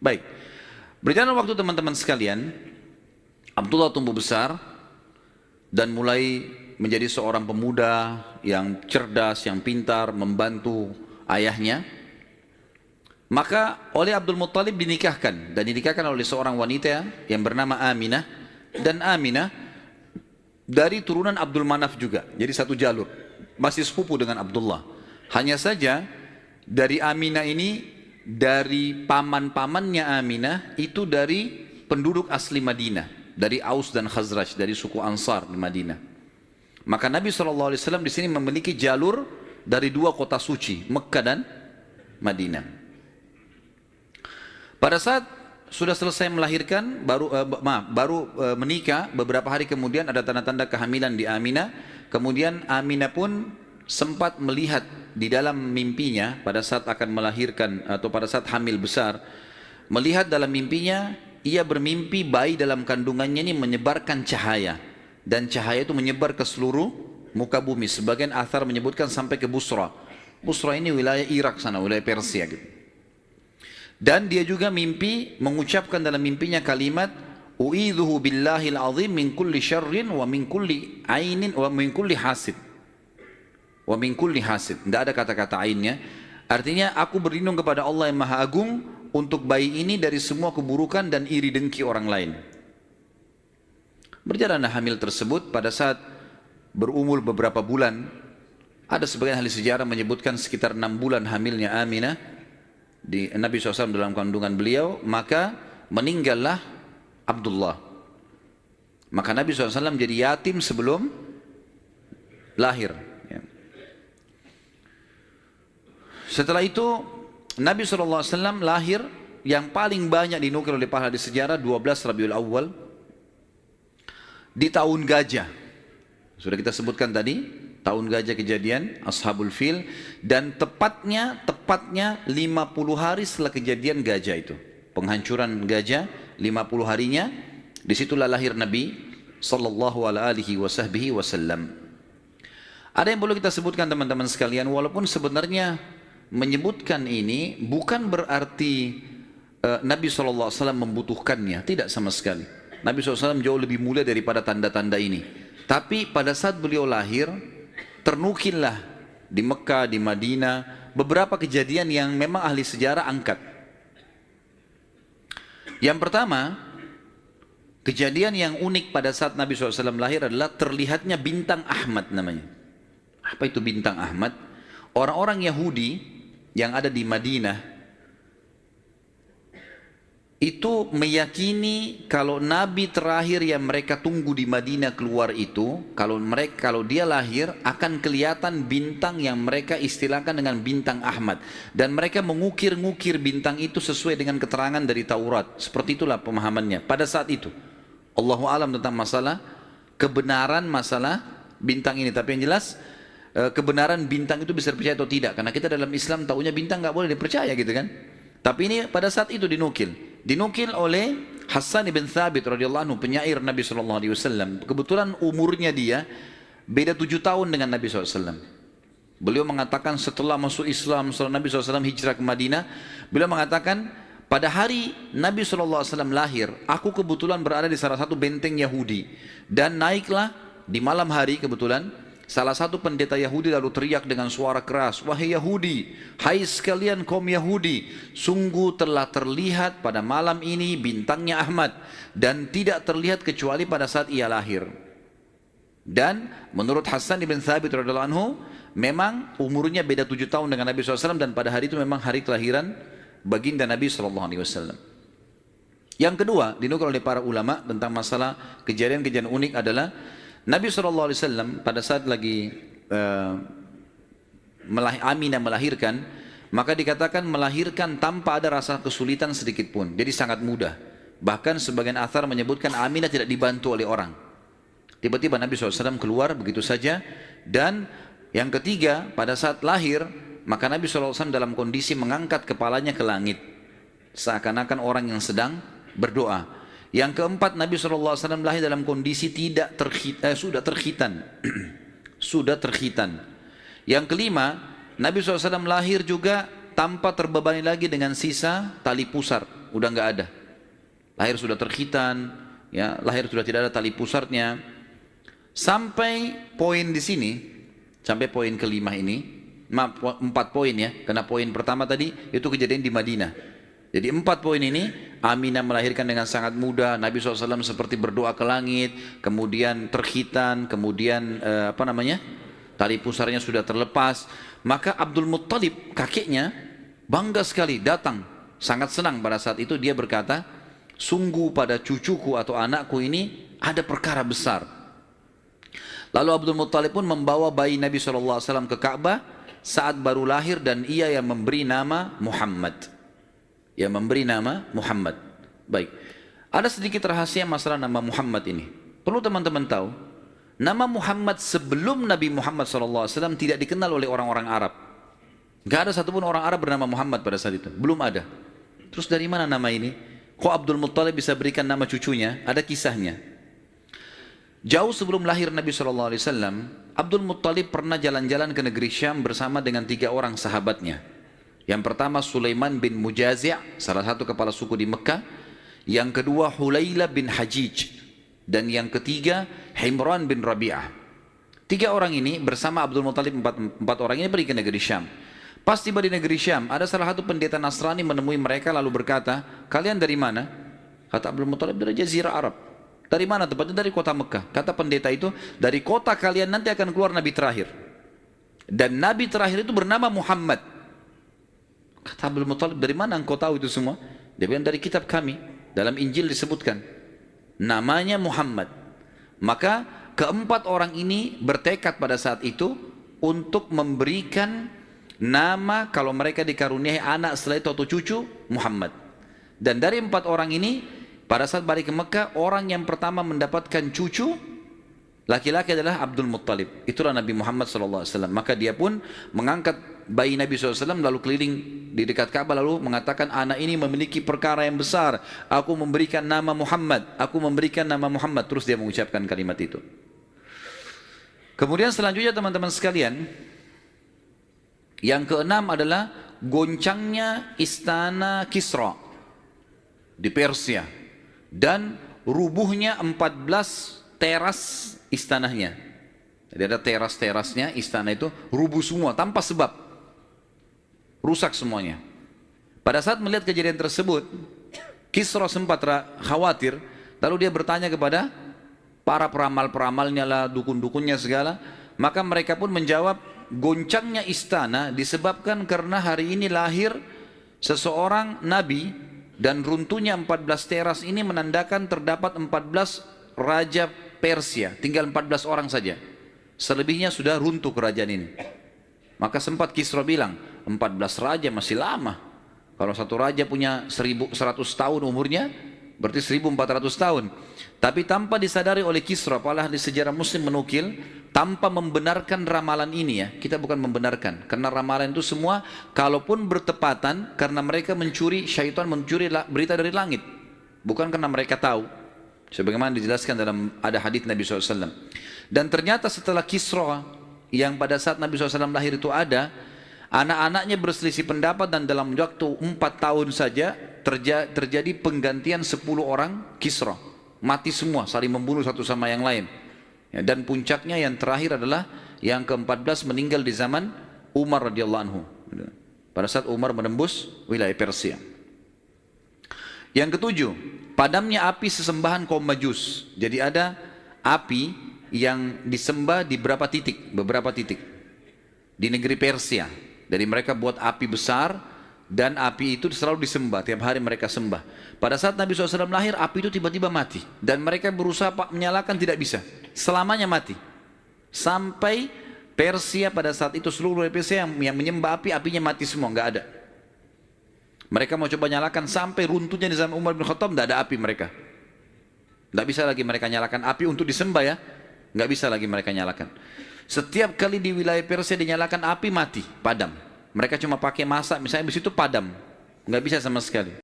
Baik, berjalan waktu teman-teman sekalian, Abdullah tumbuh besar dan mulai menjadi seorang pemuda yang cerdas, yang pintar, membantu ayahnya. Maka oleh Abdul Muttalib dinikahkan, dan dinikahkan oleh seorang wanita yang bernama Aminah. Dan Aminah dari turunan Abdul Manaf juga, jadi satu jalur, masih sepupu dengan Abdullah. Hanya saja dari Aminah ini, dari paman-pamannya Aminah itu dari penduduk asli Madinah, dari Aus dan Khazraj, dari suku Ansar di Madinah. Maka Nabi SAW di sini memiliki jalur dari dua kota suci, Mekah dan Madinah. Pada saat sudah selesai melahirkan, baru menikah, beberapa hari kemudian ada tanda-tanda kehamilan di Aminah. Kemudian Aminah pun sempat melihat di dalam mimpinya pada saat akan melahirkan atau pada saat hamil besar, melihat dalam mimpinya ia bermimpi bayi dalam kandungannya ini menyebarkan cahaya, dan cahaya itu menyebar ke seluruh muka bumi. Sebagian athar menyebutkan sampai ke Busra. Busra ini wilayah Irak sana, wilayah Persia gitu. Dan dia juga mimpi mengucapkan dalam mimpinya kalimat u'idzuhu billahil azim min kulli syarrin wa min kulli ainin wa min kulli hasid. Wa min kulli hasid. Tidak ada kata-kata ainnya. Artinya aku berlindung kepada Allah yang Maha Agung untuk bayi ini dari semua keburukan dan iri dengki orang lain. Berjalanlah hamil tersebut. Pada saat berumur beberapa bulan, ada sebagian ahli sejarah menyebutkan sekitar 6 bulan hamilnya Aminah di Nabi SAW dalam kandungan beliau, maka meninggallah Abdullah. Maka Nabi SAW jadi yatim sebelum lahir. Setelah itu Nabi SAW lahir, yang paling banyak dinukil oleh para ahli sejarah 12 Rabiul Awal di tahun gajah. Sudah kita sebutkan tadi, tahun gajah kejadian Ashabul Fil, dan tepatnya 50 hari setelah kejadian gajah itu, penghancuran gajah, 50 harinya, disitulah lahir Nabi sallallahu alaihi wasallam. Ada yang perlu kita sebutkan teman-teman sekalian, walaupun sebenarnya menyebutkan ini bukan berarti Nabi SAW membutuhkannya, tidak sama sekali. Nabi SAW jauh lebih mulia daripada tanda-tanda ini. Tapi pada saat beliau lahir, ternukillah di Mekah, di Madinah, beberapa kejadian yang memang ahli sejarah angkat. Yang pertama, kejadian yang unik pada saat Nabi SAW lahir adalah terlihatnya bintang Ahmad namanya. Apa itu bintang Ahmad? Orang-orang Yahudi yang ada di Madinah itu meyakini kalau Nabi terakhir yang mereka tunggu di Madinah keluar itu, kalau dia lahir akan kelihatan bintang yang mereka istilahkan dengan bintang Ahmad, dan mereka mengukir-ngukir bintang itu sesuai dengan keterangan dari Taurat. Seperti itulah pemahamannya pada saat itu. Allahu a'lam tentang masalah kebenaran masalah bintang ini, tapi yang jelas kebenaran bintang itu bisa dipercaya atau tidak, karena kita dalam Islam tahunya bintang nggak boleh dipercaya gitu kan. Tapi ini pada saat itu dinukil oleh Hassan ibn Thabit radhiyallahu anhu, penyair Nabi SAW. Kebetulan umurnya dia beda 7 tahun dengan Nabi SAW. Beliau mengatakan setelah masuk Islam, setelah Nabi SAW hijrah ke Madinah, beliau mengatakan pada hari Nabi SAW lahir, aku kebetulan berada di salah satu benteng Yahudi, dan naiklah di malam hari kebetulan salah satu pendeta Yahudi lalu teriak dengan suara keras, wahai Yahudi, hai sekalian kaum Yahudi, sungguh telah terlihat pada malam ini bintangnya Ahmad, dan tidak terlihat kecuali pada saat ia lahir. Dan menurut Hassan ibn Thabit radhiyallahu anhu, memang umurnya beda 7 tahun dengan Nabi SAW, dan pada hari itu memang hari kelahiran baginda Nabi SAW. Yang kedua dinukil oleh para ulama tentang masalah kejadian-kejadian unik adalah Nabi SAW pada saat lagi Aminah melahirkan, maka dikatakan melahirkan tanpa ada rasa kesulitan sedikit pun, jadi sangat mudah. Bahkan sebagian athar menyebutkan Aminah tidak dibantu oleh orang. Tiba-tiba Nabi SAW keluar begitu saja. Dan yang ketiga, pada saat lahir, maka Nabi SAW dalam kondisi mengangkat kepalanya ke langit, seakan-akan orang yang sedang berdoa. Yang keempat, Nabi SAW lahir dalam kondisi sudah terkhitan. Sudah terkhitan. Yang kelima, Nabi SAW lahir juga tanpa terbebani lagi dengan sisa tali pusar, udah nggak ada. Lahir sudah terkhitan, ya, lahir sudah tidak ada tali pusarnya. Sampai poin di sini, sampai poin kelima ini, 4 poin ya, karena poin pertama tadi itu kejadian di Madinah. Jadi 4 poin ini, Aminah melahirkan dengan sangat mudah, Nabi SAW seperti berdoa ke langit, kemudian terkhitan, kemudian tali pusarnya sudah terlepas. Maka Abdul Muttalib, kakeknya, bangga sekali datang, sangat senang pada saat itu. Dia berkata, sungguh pada cucuku atau anakku ini ada perkara besar. Lalu Abdul Muttalib pun membawa bayi Nabi SAW ke Ka'bah saat baru lahir, dan ia yang memberi nama Muhammad. Yang memberi nama Muhammad. Baik, ada sedikit rahasia masalah nama Muhammad ini. Perlu teman-teman tahu, nama Muhammad sebelum Nabi Muhammad SAW tidak dikenal oleh orang-orang Arab. Gak ada satupun orang Arab bernama Muhammad pada saat itu, belum ada. Terus dari mana nama ini? Kok Abdul Muttalib bisa berikan nama cucunya? Ada kisahnya. Jauh sebelum lahir Nabi SAW, Abdul Muttalib pernah jalan-jalan ke negeri Syam bersama dengan 3 orang sahabatnya. Yang pertama Sulaiman bin Mujazi', salah satu kepala suku di Mekah. Yang kedua Hulayla bin Hajij. Dan yang ketiga Himran bin Rabi'ah. 3 orang ini bersama Abdul Muttalib, 4 orang ini pergi ke negeri Syam. Pas tiba di negeri Syam, ada salah satu pendeta Nasrani menemui mereka lalu berkata, kalian dari mana? Kata Abdul Muttalib, dari Jazirah Arab. Dari mana tempatnya? Dari kota Mekah. Kata pendeta itu, dari kota kalian nanti akan keluar Nabi terakhir. Dan Nabi terakhir itu bernama Muhammad. Kata Abdul Muttalib, dari mana engkau tahu itu semua? Dia bilang, dari kitab kami, dalam Injil disebutkan namanya Muhammad. Maka keempat orang ini bertekad pada saat itu untuk memberikan nama kalau mereka dikaruniai anak setelah itu atau cucu, Muhammad. Dan dari 4 orang ini, pada saat balik ke Mekah, orang yang pertama mendapatkan cucu laki-laki adalah Abdul Muttalib. Itulah Nabi Muhammad SAW. Maka dia pun mengangkat bayi Nabi SAW lalu keliling di dekat Ka'bah lalu mengatakan, anak ini memiliki perkara yang besar, aku memberikan nama Muhammad, aku memberikan nama Muhammad. Terus dia mengucapkan kalimat itu. Kemudian selanjutnya teman-teman sekalian, yang keenam adalah goncangnya istana Kisra di Persia dan rubuhnya 14 teras istananya. Jadi ada teras-terasnya istana itu rubuh semua tanpa sebab, rusak semuanya. Pada saat melihat kejadian tersebut, Kisra sempat khawatir, lalu dia bertanya kepada para peramal-peramalnya lah, dukun-dukunnya segala. Maka mereka pun menjawab, goncangnya istana disebabkan karena hari ini lahir seseorang nabi, dan runtuhnya 14 teras ini menandakan terdapat 14 raja Persia, tinggal 14 orang saja. Selebihnya sudah runtuh kerajaan ini. Maka sempat Kisra bilang, 14 raja masih lama. Kalau satu raja punya 1100 tahun umurnya, berarti 1400 tahun. Tapi tanpa disadari oleh Kisra, para ahli sejarah muslim menukil, tanpa membenarkan ramalan ini ya. Kita bukan membenarkan, karena ramalan itu semua kalaupun bertepatan, karena mereka mencuri, syaitan mencuri berita dari langit. Bukan karena mereka tahu. Sebagaimana dijelaskan dalam ada hadits Nabi SAW. Dan ternyata setelah Kisra, yang pada saat Nabi SAW lahir itu ada, anak-anaknya berselisih pendapat, dan dalam waktu 4 tahun saja terjadi penggantian 10 orang Kisra. Mati semua, saling membunuh satu sama yang lain. Ya, dan puncaknya yang terakhir adalah yang ke-14 meninggal di zaman Umar radhiyallahu anhu. Pada saat Umar menembus wilayah Persia. Yang ketujuh, padamnya api sesembahan kaum Majus. Jadi ada api yang disembah di beberapa titik di negeri Persia. Jadi mereka buat api besar, dan api itu selalu disembah, tiap hari mereka sembah. Pada saat Nabi SAW lahir, api itu tiba-tiba mati, dan mereka berusaha menyalakan, tidak bisa, selamanya mati. Sampai Persia pada saat itu, seluruh Persia yang menyembah api, apinya mati semua, nggak ada. Mereka mau coba nyalakan, sampai runtuhnya di zaman Umar bin Khattab, nggak ada api mereka. Nggak bisa lagi mereka nyalakan api untuk disembah ya, nggak bisa lagi mereka nyalakan. Setiap kali di wilayah Persia dinyalakan api, mati, padam. Mereka cuma pakai masak, misalnya di situ padam, nggak bisa sama sekali.